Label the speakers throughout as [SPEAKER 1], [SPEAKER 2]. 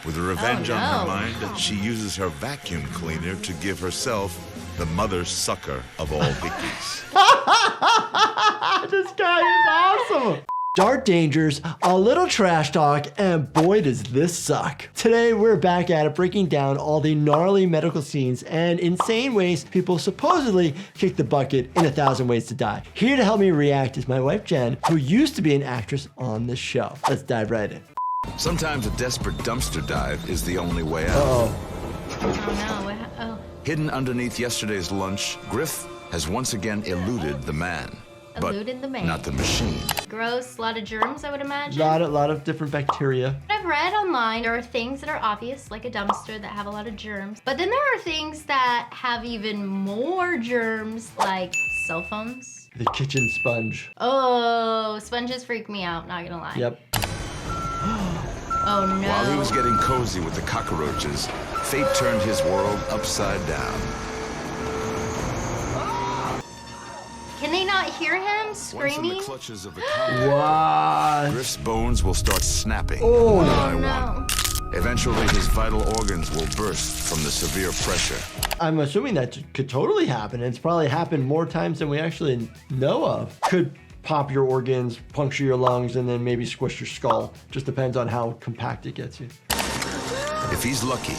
[SPEAKER 1] With revenge on her mind, she uses her vacuum cleaner to give herself the mother sucker of all hickeys.
[SPEAKER 2] This guy is awesome. Dart dangers, a little trash talk, and boy does this suck. Today we're back at it, breaking down all the gnarly medical scenes and insane ways people supposedly kick the bucket in 1,000 Ways to Die. Here to help me react is my wife Jen, who used to be an actress on this show. Let's dive right in.
[SPEAKER 1] Sometimes a desperate dumpster dive is the only way out.
[SPEAKER 2] Uh-oh.
[SPEAKER 3] Oh no,
[SPEAKER 1] Hidden underneath yesterday's lunch, Griff has once again eluded the man.
[SPEAKER 3] Eluded the man.
[SPEAKER 1] Not the machine.
[SPEAKER 3] Gross, a lot of germs, I would imagine.
[SPEAKER 2] Lot of different bacteria.
[SPEAKER 3] I've read online, there are things that are obvious, like a dumpster, that have a lot of germs. But then there are things that have even more germs, like cell phones.
[SPEAKER 2] The kitchen sponge.
[SPEAKER 3] Oh, sponges freak me out, not gonna lie.
[SPEAKER 2] Yep.
[SPEAKER 3] Oh no.
[SPEAKER 1] While he was getting cozy with the cockroaches, fate turned his world upside down.
[SPEAKER 3] Can they not hear him screaming?
[SPEAKER 1] Once in the clutches of the cockroach,
[SPEAKER 2] What?
[SPEAKER 1] Griff's bones will start snapping
[SPEAKER 2] Oh.
[SPEAKER 1] one by
[SPEAKER 3] no.
[SPEAKER 1] one. Eventually, his vital organs will burst from the severe pressure.
[SPEAKER 2] I'm assuming that could totally happen. It's probably happened more times than we actually know of. Could pop your organs, puncture your lungs, and then maybe squish your skull. Just depends on how compact it gets you.
[SPEAKER 1] If he's lucky,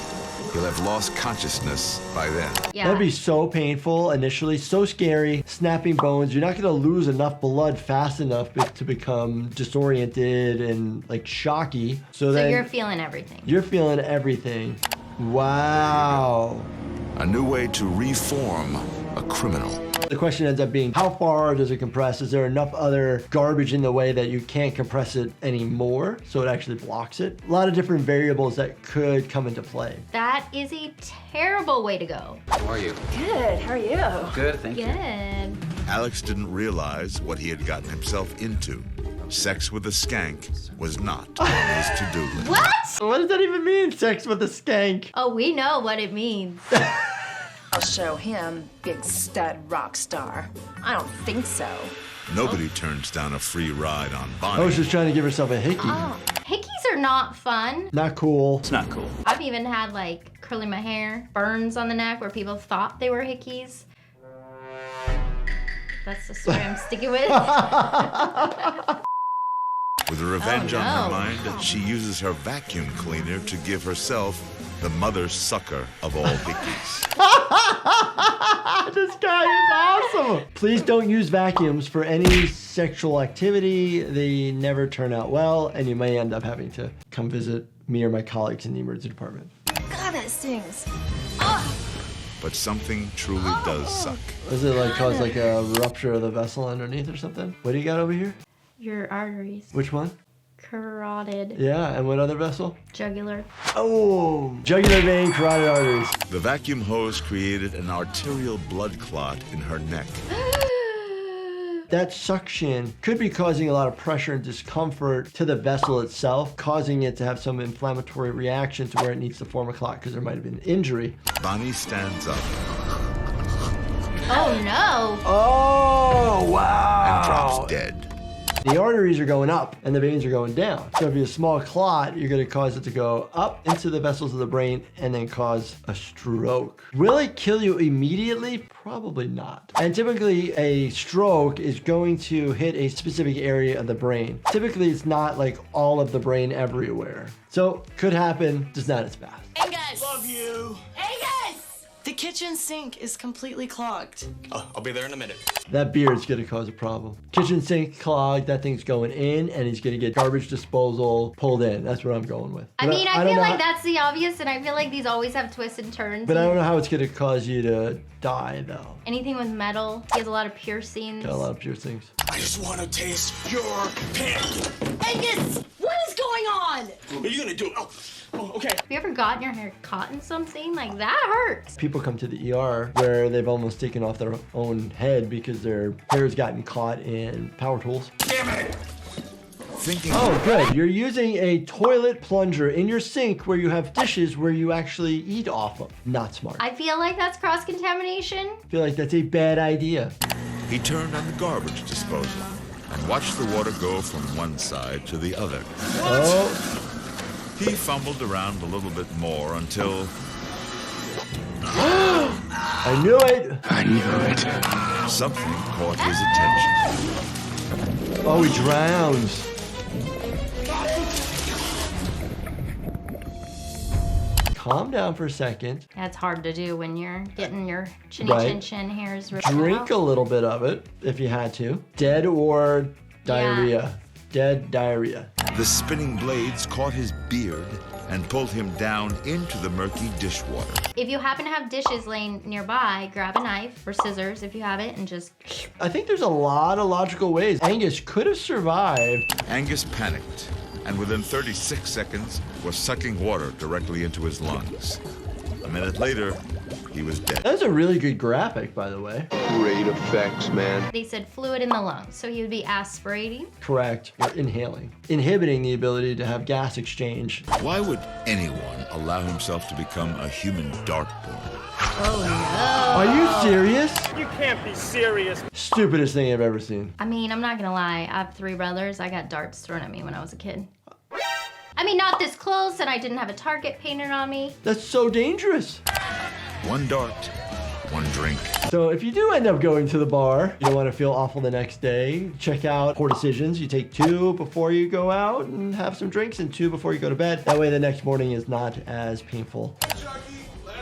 [SPEAKER 1] he'll have lost consciousness by then.
[SPEAKER 3] Yeah.
[SPEAKER 2] That'd be so painful initially, so scary. Snapping bones. You're not gonna lose enough blood fast enough to become disoriented and like shocky. So then
[SPEAKER 3] you're feeling everything.
[SPEAKER 2] You're feeling everything. Wow.
[SPEAKER 1] A new way to reform a criminal.
[SPEAKER 2] The question ends up being, how far does it compress? Is there enough other garbage in the way that you can't compress it anymore, so it actually blocks it? A lot of different variables that could come into play.
[SPEAKER 3] That is a terrible way to go.
[SPEAKER 4] How are you?
[SPEAKER 5] Good, how are you?
[SPEAKER 4] Good, thank you.
[SPEAKER 3] Good.
[SPEAKER 1] Alex didn't realize what he had gotten himself into. Sex with a skank was not on his to-do list.
[SPEAKER 3] What?
[SPEAKER 2] What does that even mean, sex with a skank?
[SPEAKER 3] Oh, we know what it means.
[SPEAKER 5] I'll show him, big stud rock star. I don't think so.
[SPEAKER 1] Nobody turns down a free ride on
[SPEAKER 2] I
[SPEAKER 1] Bonnie.
[SPEAKER 2] was just trying to give herself a hickey.
[SPEAKER 3] Oh, hickeys are not fun.
[SPEAKER 2] Not cool.
[SPEAKER 4] It's not cool.
[SPEAKER 3] I've even had like curling my hair, burns on the neck where people thought they were hickeys. That's the story I'm sticking with.
[SPEAKER 1] With revenge
[SPEAKER 3] Oh,
[SPEAKER 1] on her
[SPEAKER 3] no.
[SPEAKER 1] mind, she uses her vacuum cleaner to give herself the mother sucker of all hickeys.
[SPEAKER 2] This guy is awesome. Please don't use vacuums for any sexual activity. They never turn out well, and you may end up having to come visit me or my colleagues in the emergency department.
[SPEAKER 5] God, that stings.
[SPEAKER 1] But something truly does suck.
[SPEAKER 2] Does it like cause like a rupture of the vessel underneath or something? What do you got over here?
[SPEAKER 3] Your arteries.
[SPEAKER 2] Which one?
[SPEAKER 3] Carotid.
[SPEAKER 2] Yeah, and what other vessel?
[SPEAKER 3] Jugular.
[SPEAKER 2] Oh, jugular vein, carotid arteries.
[SPEAKER 1] The vacuum hose created an arterial blood clot in her neck.
[SPEAKER 2] That suction could be causing a lot of pressure and discomfort to the vessel itself, causing it to have some inflammatory reaction to where it needs to form a clot because there might have been an injury.
[SPEAKER 1] Bonnie stands up
[SPEAKER 3] Oh no.
[SPEAKER 2] Oh, wow.
[SPEAKER 1] and drops dead.
[SPEAKER 2] The arteries are going up and the veins are going down. So if you have a small clot, you're going to cause it to go up into the vessels of the brain and then cause a stroke. Will it kill you immediately? Probably not. And typically a stroke is going to hit a specific area of the brain. Typically it's not like all of the brain everywhere. So could happen, just not as fast.
[SPEAKER 6] Angus!
[SPEAKER 7] Love you.
[SPEAKER 6] Angus! The kitchen sink is completely clogged.
[SPEAKER 7] Oh, I'll be there in a minute.
[SPEAKER 2] That beard's gonna cause a problem. Kitchen sink clogged, that thing's going in, and he's gonna get garbage disposal pulled in. That's what I'm going with.
[SPEAKER 3] I
[SPEAKER 2] But
[SPEAKER 3] mean, I
[SPEAKER 2] don't
[SPEAKER 3] feel
[SPEAKER 2] know
[SPEAKER 3] like
[SPEAKER 2] how-
[SPEAKER 3] that's the obvious, and I feel like these always have twists and turns.
[SPEAKER 2] But I don't know how it's gonna cause you to die, though.
[SPEAKER 3] Anything with metal. He has a lot of piercings.
[SPEAKER 2] Got a lot of piercings.
[SPEAKER 7] I just want to taste your pig.
[SPEAKER 6] Angus! What is going on?
[SPEAKER 7] What are you gonna do? Oh, okay.
[SPEAKER 3] Have you ever gotten your hair caught in something? Like, that hurts.
[SPEAKER 2] People come to the ER where they've almost taken off their own head because their hair's gotten caught in power tools.
[SPEAKER 7] Damn it!
[SPEAKER 1] Thinking
[SPEAKER 2] Oh, good. You're using a toilet plunger in your sink where you have dishes where you actually eat off of. Not smart. I
[SPEAKER 3] I feel like that's cross-contamination.
[SPEAKER 2] feel like that's a bad idea.
[SPEAKER 1] he turned on the garbage disposal and watched the water go from one side to the other.
[SPEAKER 2] Oh,
[SPEAKER 1] He fumbled around a little bit more until
[SPEAKER 2] I knew it.
[SPEAKER 1] something caught his attention.
[SPEAKER 2] Oh, he drowns. Calm down for a second.
[SPEAKER 3] That's hard to do when you're getting your chinny
[SPEAKER 2] Right.
[SPEAKER 3] chin chin hairs ripped
[SPEAKER 2] Drink
[SPEAKER 3] out.
[SPEAKER 2] a little bit of it if you had to. Dead or diarrhea. Dead diarrhea.
[SPEAKER 1] The spinning blades caught his beard and pulled him down into the murky dishwater.
[SPEAKER 3] If you happen to have dishes laying nearby, grab a knife or scissors if you have it and just...
[SPEAKER 2] I think there's a lot of logical ways Angus could have survived.
[SPEAKER 1] Angus panicked, and within 36 seconds was sucking water directly into his lungs. A minute later, he was dead.
[SPEAKER 2] That's a really good graphic, by the way.
[SPEAKER 4] Great effects, man.
[SPEAKER 3] They said fluid in the lungs, so he would be aspirating.
[SPEAKER 2] Correct. Or inhaling. Inhibiting the ability to have gas exchange.
[SPEAKER 1] Why would anyone allow himself to become a human dartboard?
[SPEAKER 3] Oh
[SPEAKER 2] Are you serious?
[SPEAKER 7] You can't be serious.
[SPEAKER 2] Stupidest thing I've ever seen.
[SPEAKER 3] no. I mean, I'm not gonna lie. I have 3 brothers. I got darts thrown at me when I was a kid. I mean, not this close, and I didn't have a target painted on me.
[SPEAKER 2] That's so dangerous.
[SPEAKER 1] One dart, one drink.
[SPEAKER 2] So if you do end up going to the bar, you don't want to feel awful the next day, check out Poor Decisions. You take 2 before you go out and have some drinks, and 2 before you go to bed. That way the next morning is not as painful.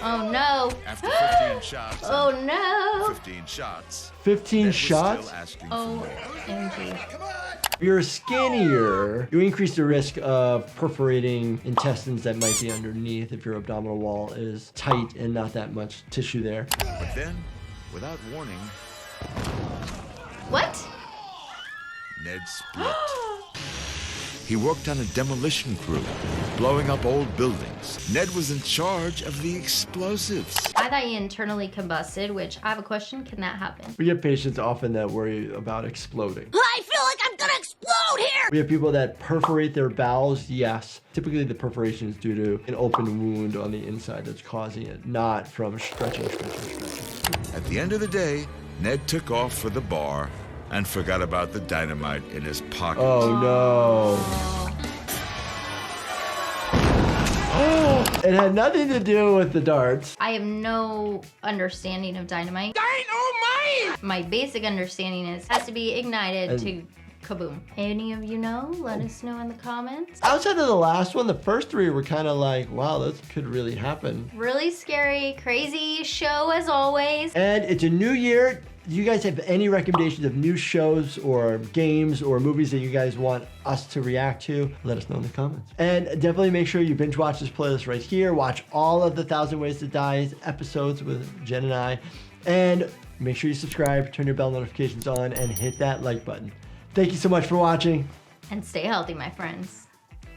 [SPEAKER 3] Oh no.
[SPEAKER 1] After 15 shots,
[SPEAKER 3] Oh no.
[SPEAKER 1] 15 shots,
[SPEAKER 2] 15
[SPEAKER 1] Ned was
[SPEAKER 2] shots?
[SPEAKER 1] still asking for more.
[SPEAKER 3] OMG.
[SPEAKER 2] If you're skinnier, you increase the risk of perforating intestines that might be underneath if your abdominal wall is tight and not that much tissue there.
[SPEAKER 1] But then, without warning,
[SPEAKER 3] What?
[SPEAKER 1] Ned split. He worked on a demolition crew, blowing up old buildings. Ned was in charge of the explosives.
[SPEAKER 3] I thought you internally combusted, which I have a question. Can that happen?
[SPEAKER 2] We get patients often that worry about exploding.
[SPEAKER 8] I feel like I'm gonna explode here!
[SPEAKER 2] We have people that perforate their bowels, yes. Typically the perforation is due to an open wound on the inside that's causing it, not from stretching.
[SPEAKER 1] At the end of the day, Ned took off for the bar and forgot about the dynamite in his pocket.
[SPEAKER 2] Oh no. It had nothing to do with the darts.
[SPEAKER 3] I have no understanding of dynamite. Dynamite! My basic understanding is it has to be ignited to kaboom. Any of you know? Let us know in the comments.
[SPEAKER 2] Outside of the last one, the first 3 were kind of like, wow, this could really happen.
[SPEAKER 3] Really scary, crazy show as always.
[SPEAKER 2] And it's a new year. Do you guys have any recommendations of new shows or games or movies that you guys want us to react to? Let us know in the comments. And definitely make sure you binge watch this playlist right here. Watch all of the 1,000 Ways to Die episodes with Jen and I. And make sure you subscribe, turn your bell notifications on, and hit that like button. Thank you so much for watching.
[SPEAKER 3] And stay healthy, my friends.